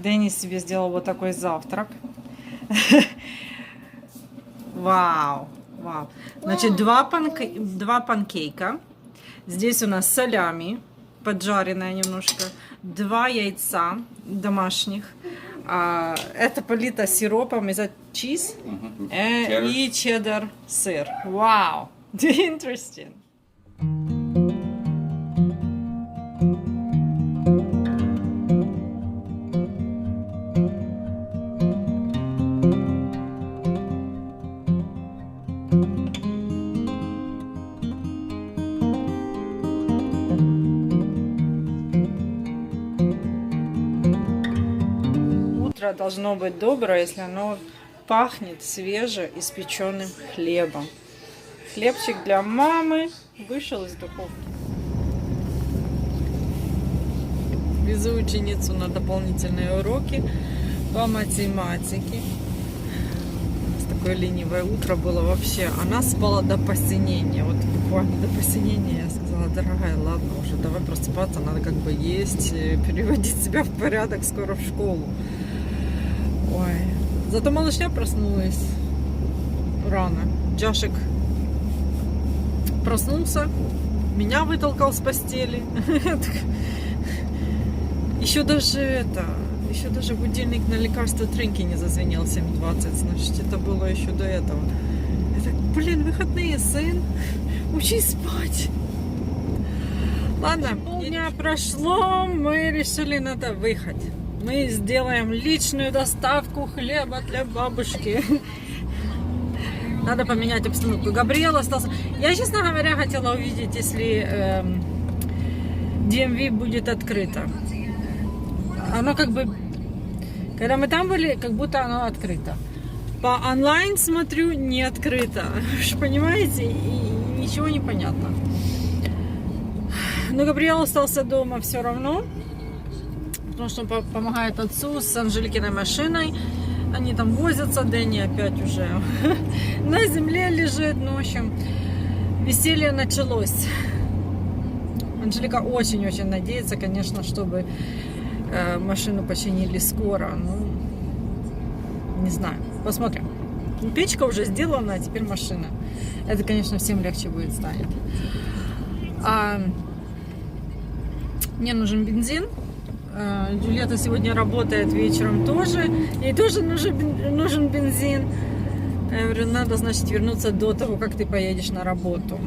Денис себе сделал вот такой завтрак. Вау, вау. Значит, два панкейка. Здесь у нас салями, поджаренная немножко. 2 яйца домашних. Это полито сиропом из-за чиз и чеддер сыр. Вау, interesting. Утро должно быть доброе, если оно пахнет свежеиспеченным хлебом. Хлебчик для мамы вышел из духовки. Везу ученицу на дополнительные уроки по математике. Такое ленивое утро было вообще. Она спала до посинения. Вот буквально до посинения я сказала: дорогая, ладно уже, давай просыпаться, надо как бы есть, переводить себя в порядок, скоро в школу. Ой. Зато малышня проснулась рано. Джашик проснулся, меня вытолкал с постели. Еще даже будильник на лекарство Тринки не зазвенел 7:20, значит, это было еще до этого. Я так, блин, выходные, сын, учись спать. Ладно, полдня прошло, мы решили, надо выехать. Мы сделаем личную доставку хлеба для бабушки. Надо поменять обстановку. Габриэл остался. Я, честно говоря, хотела увидеть, если DMV будет открыто. Оно как бы, когда мы там были, как будто оно открыто. По онлайн смотрю, не открыто. Вы же понимаете? И ничего не понятно. Но Габриэл остался дома все равно. Потому что он помогает отцу с Анжеликиной машиной. Они там возятся, Дэнни опять уже на земле лежит. Ну, в общем, веселье началось. Анжелика очень-очень надеется, конечно, чтобы машину починили скоро. Ну, не знаю, посмотрим. Печка уже сделана, а теперь машина. Это, конечно, всем легче будет станет. Мне нужен бензин. Джульетта сегодня работает вечером тоже. Ей тоже нужен бензин. Я говорю, надо, значит, вернуться до того, как ты поедешь на работу.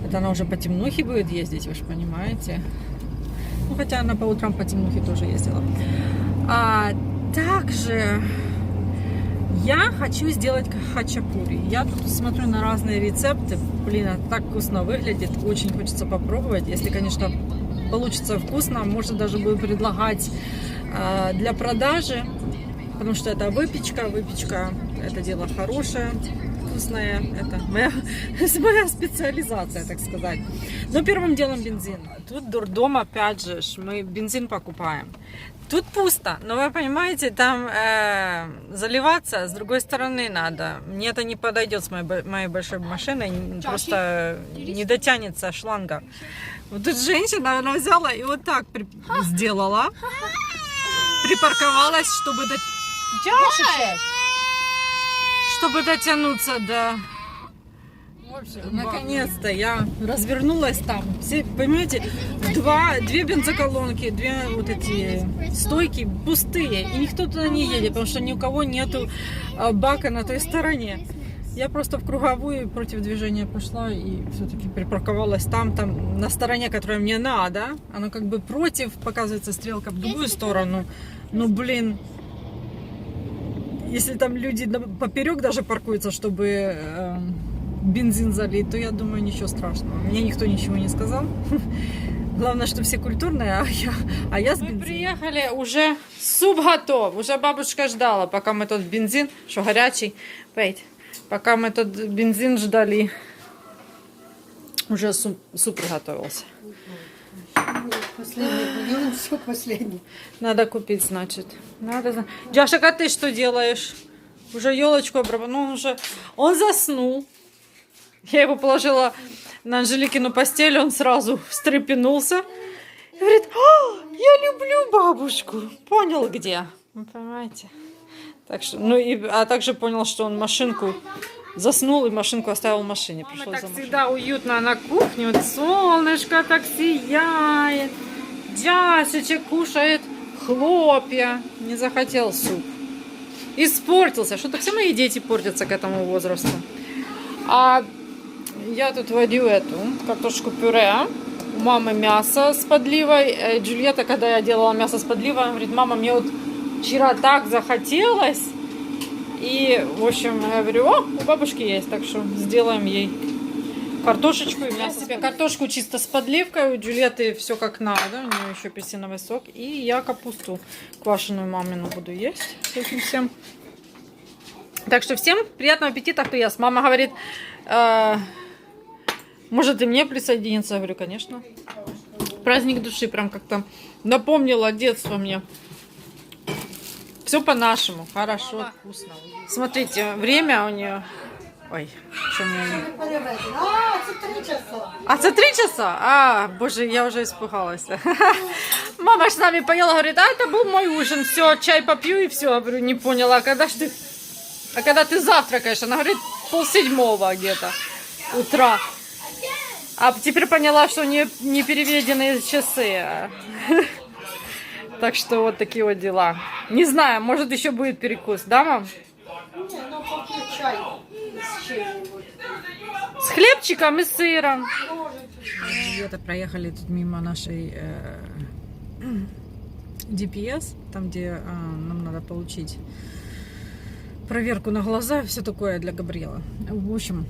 Это она уже по темнухе будет ездить, вы же понимаете. Ну, хотя она по утрам по темнухе тоже ездила. Также я хочу сделать хачапури. Я тут смотрю на разные рецепты. Блин, это так вкусно выглядит. Очень хочется попробовать. Если, конечно, получится вкусно, можно даже буду предлагать для продажи, потому что это выпечка, это дело хорошее, вкусное, это моя специализация, так сказать. Но первым делом бензин. Тут дурдом, опять же, мы бензин покупаем. Тут пусто, но вы понимаете, там заливаться с другой стороны надо. Мне это не подойдет с моей большой машиной, просто не дотянется шланга. Вот тут женщина, она взяла и вот так сделала, припарковалась, чтобы дотянуться до... Наконец-то я развернулась там. Все, понимаете, две бензоколонки, 2 вот эти стойки пустые, и никто туда не едет, потому что ни у кого нету бака на той стороне. Я просто в круговую против движения пошла и все-таки припарковалась там на стороне, которая мне надо. Она как бы против, показывается стрелка в другую сторону. Ну, блин, если там люди поперек даже паркуются, чтобы бензин залить, то я думаю, ничего страшного. Мне никто ничего не сказал. Главное, что все культурные, а я с бензином. Мы приехали, уже суп готов. Уже бабушка ждала, пока мы тут бензин, что горячий. Wait. Пока мы тут бензин ждали, уже суп приготовился. Последний. Надо купить, значит. Джашик, а ты что делаешь? Уже елочку обработал. Ну, он заснул. Я его положила на Анжеликину постель, он сразу встрепенулся Говорит, я люблю бабушку. Понял где? Вы понимаете? Так что, а также понял, что он машинку заснул и машинку оставил в машине. Пришел так всегда уютно на кухне. Вот солнышко так сияет. Дясечек кушает хлопья. Не захотел суп. Испортился. Что-то все мои дети портятся к этому возрасту. А я тут варю эту картошку пюре. У мамы мясо с подливой. Джульетта, когда я делала мясо с подливой, она говорит, мама, мне вот вчера так захотелось. И, в общем, я говорю, у бабушки есть, так что сделаем ей картошечку и мясо. Я себе картошку чисто с подливкой, у Джульетты все как надо, у нее еще апельсиновый сок. И я капусту квашеную мамину буду есть с этим всем. Так что всем приятного аппетита, кто ест. Мама говорит, может и мне присоединиться? Я говорю, конечно. Праздник души прям как-то напомнило детство мне. Все по-нашему. Хорошо, вкусно. Смотрите, время у нее... Ой, что мне... це 3 часа. А це 3 часа? Боже, я уже испугалась. Мама ж с нами поела, говорит, это был мой ужин. Все, чай попью и все. Я говорю, не поняла, а когда ты завтракаешь? Она говорит, 6:30 где-то утра. А теперь поняла, что не переведенные часы. Так что вот такие вот дела. Не знаю, может еще будет перекус, да, мам? Не, ну попью чай с чем-нибудь. С хлебчиком и сыром. Где-то проехали тут мимо нашей ДПС, там где нам надо получить проверку на глаза, все такое для Габриэла. В общем,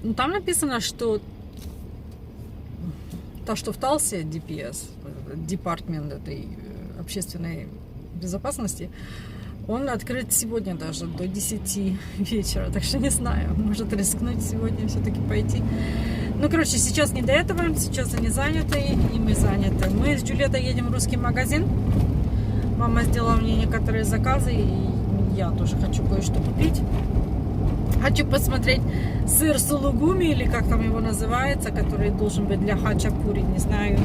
ну, там написано, что то, что в Талсе ДПС, департамент этой общественной безопасности, он открыт сегодня даже до 10 вечера. Так что не знаю, может рискнуть сегодня все-таки пойти. Ну, короче, сейчас не до этого. Сейчас они заняты, и мы заняты. Мы с Джульеттой едем в русский магазин. Мама сделала мне некоторые заказы, и я тоже хочу кое-что купить. Хочу посмотреть сыр сулугуми, или как там его называется, который должен быть для хачапури, не знаю.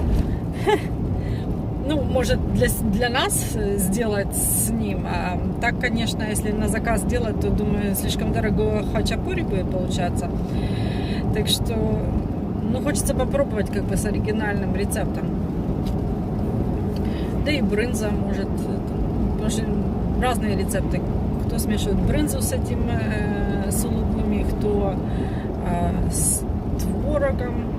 Ну, может, для нас сделать с ним. А так, конечно, если на заказ делать, то, думаю, слишком дорого хачапури будет получаться. Так что, ну, хочется попробовать как бы с оригинальным рецептом. Да и брынза, может, потому что разные рецепты. Кто смешивает брынзу с этим сулугуми, кто с творогом.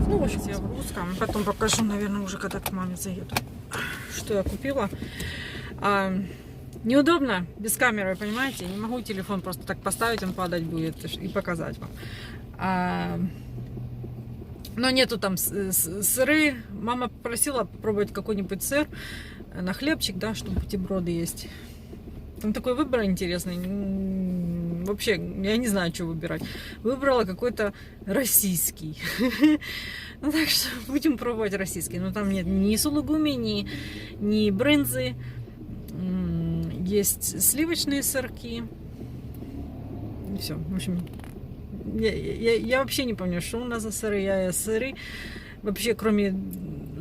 Ну, в общем, я в русском. Потом покажу, наверное, уже когда к маме заеду, что я купила. Неудобно без камеры, понимаете? Не могу телефон просто так поставить, он падать будет, и показать вам. Но нету там сыры. Мама попросила попробовать какой-нибудь сыр на хлебчик, да, чтобы бутерброды есть. Там такой выбор интересный. Вообще, я не знаю, что выбирать. Выбрала какой-то российский. Ну, так что будем пробовать российский. Но там нет ни сулугуми, ни брынзы. Есть сливочные сырки. И все. В общем, я вообще не помню, что у нас за сыры. Я сыры вообще, кроме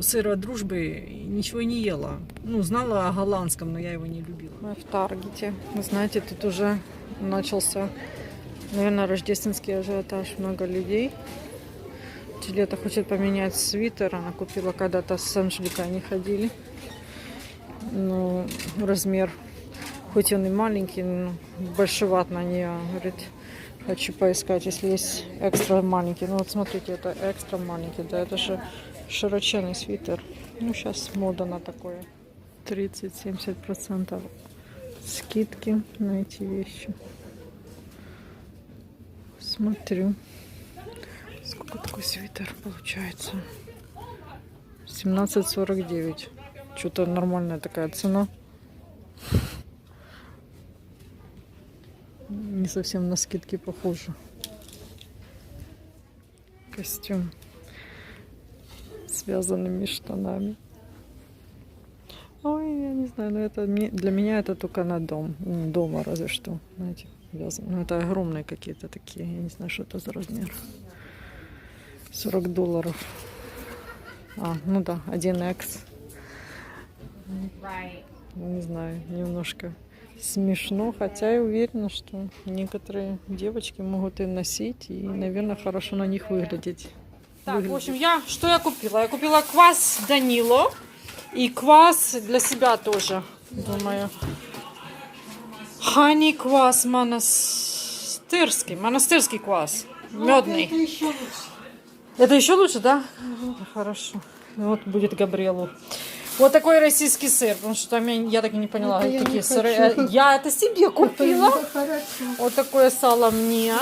сыра дружбы, ничего не ела. Ну, знала о голландском, но я его не любила. Мы в Таргете. Вы знаете, тут уже начался, наверное, рождественский ажиотаж. Много людей. Джульетта хочет поменять свитер. Она купила когда-то с Анжеликой, они ходили. Ну, размер, хоть он и маленький, но большеват на нее. Говорит, хочу поискать, если есть экстра маленький. Ну вот смотрите, это экстра маленький, да, это же широченный свитер. Ну, сейчас мода на такое. 30-70% скидки на эти вещи. Смотрю. Сколько такой свитер получается? 17,49. Что-то нормальная такая цена. Не совсем на скидки похоже. Костюм с вязаными штанами. Ой, я не знаю, но это для меня это только на дом. Дома разве что, знаете, вязаные. Ну, это огромные какие-то такие. Я не знаю, что это за размер. $40. А, ну да, 1X. Не знаю, немножко смешно, хотя я уверена, что некоторые девочки могут и носить, и, наверное, хорошо на них выглядеть. Так, в общем, что я купила? Я купила квас Данило и квас для себя тоже, думаю. Хани квас монастырский квас, медный. Это еще лучше. Это еще лучше, да? Хорошо. Вот будет Габриэлу. Вот такой российский сыр, потому что там я так и не поняла, Это я какие не сыры. хочу. Я это себе купила. Это хорошо. Вот такое сало мне.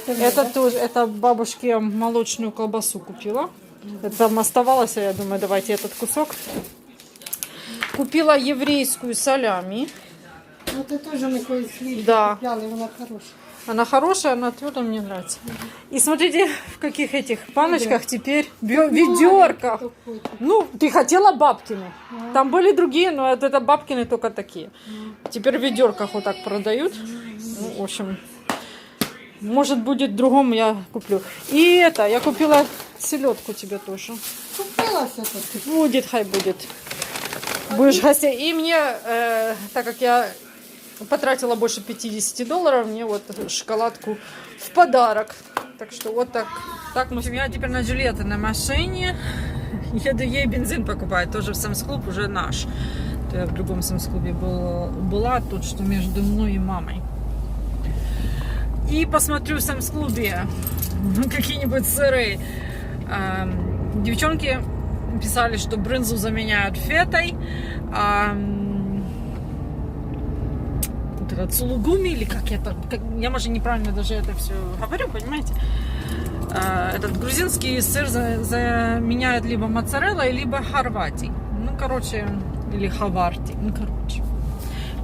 Это да? тоже, это бабушке молочную колбасу купила. Это там оставалось, я думаю, давайте этот кусок. Купила еврейскую салями. Ну, ты тоже на кое сливки Да. купляла, и она хорошая. Она хорошая, она твердая, мне нравится. И смотрите, в каких этих паночках теперь, ведерках. Кто хочет. Ну, ты хотела бабкины. Там были другие, но это бабкины только такие. Теперь в ведерках вот так продают. Ну, в общем, может будет в другом я куплю. И это, я купила селедку тебе тоже. Купила все-таки. Будет, хай будет. Будешь гостей. И мне, так как я потратила больше $50, мне вот шоколадку в подарок. Так что вот так. Так, в общем, я теперь на Джульетте на машине. Еду ей бензин покупать. Тоже в Sam's Club уже наш. То я в другом Sam's Club была. Тут что между мной и мамой. И посмотрю в Sam's Club какие-нибудь сыры. Девчонки писали, что брынзу заменяют фетой. Вот этот сулугуми, или как я, может, неправильно даже это все говорю, понимаете? Этот грузинский сыр заменяют либо моцареллой, либо хорватий. Ну, короче, или хаварти. Ну, короче.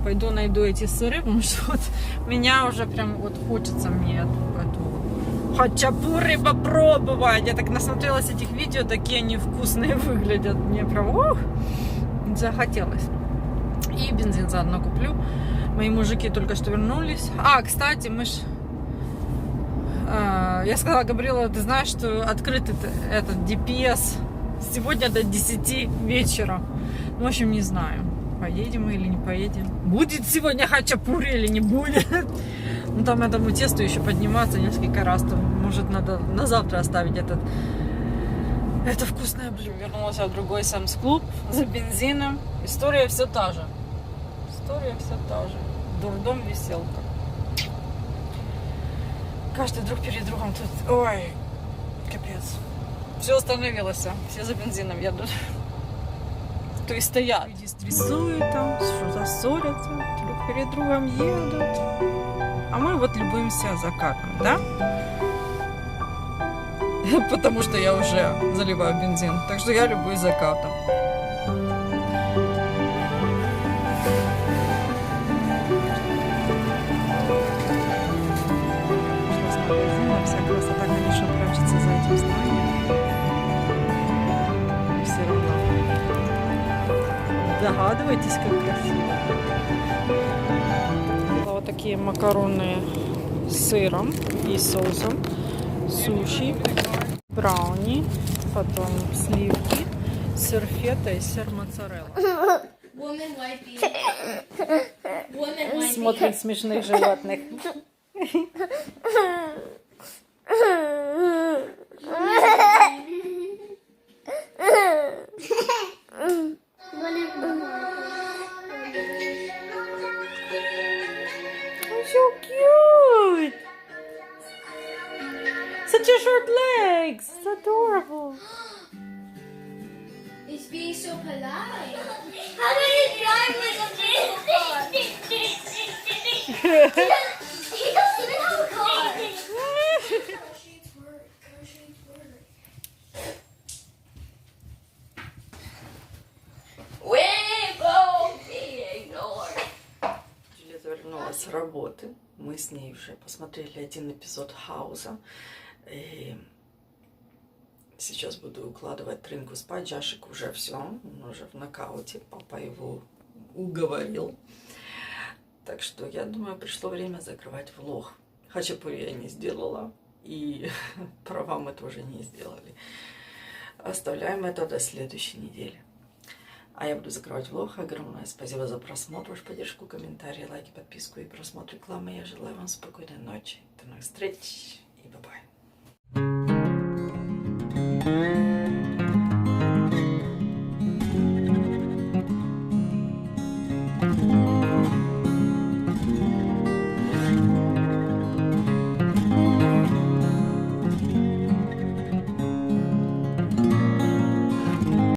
Пойду найду эти сыры, потому что вот меня уже прям вот хочется мне эту хачапури попробовать. Я так насмотрелась этих видео, такие они вкусные выглядят. Мне прям захотелось. И бензин заодно куплю. Мои мужики только что вернулись. Кстати, я сказала Габриэле, ты знаешь, что открыт этот ДПС сегодня до 10 вечера. Ну, в общем, не знаю, поедем мы или не поедем. Будет сегодня хачапури или не будет. Ну, там этому тесту еще подниматься несколько раз. Там, может, надо на завтра оставить это вкусное блюдо. Вернулась в другой Sam's Club за бензином. История все та же. Дурдом, веселка. Каждый друг перед другом тут. Ой, капец. Все остановилось. Все за бензином едут. То есть стоят. Люди стрессуют там, что-то ссорятся, друг перед другом едут. А мы вот любуемся закатом, да? Потому что я уже заливаю бензин. Так что я любуюсь закатом. Вся красота, конечно, прячется за этим зданием. Все равно. Догадываетесь, как красиво. Вот такие макароны с сыром и соусом, суши, брауни, потом сливки, сыр фета и сыр моцарелла. Смотрим смешных животных. So cute! Such a short legs! It's adorable! It's being so polite. How do you drive with a fish? He doesn't even have a car. We won't be ignored. Джульетта вернулась с работы. Мы с ней уже посмотрели один эпизод Хауза. И сейчас буду укладывать Тринку спать. Джашик уже все, он уже в нокауте. Папа его уговорил. Так что я думаю, пришло время закрывать влог. Хачапури я не сделала. и права мы тоже не сделали. Оставляем это до следующей недели. А я буду закрывать влог. Огромное спасибо за просмотр, вашу поддержку, комментарии, лайки, подписку и просмотр рекламы. Я желаю вам спокойной ночи. До новых встреч и бай-бай.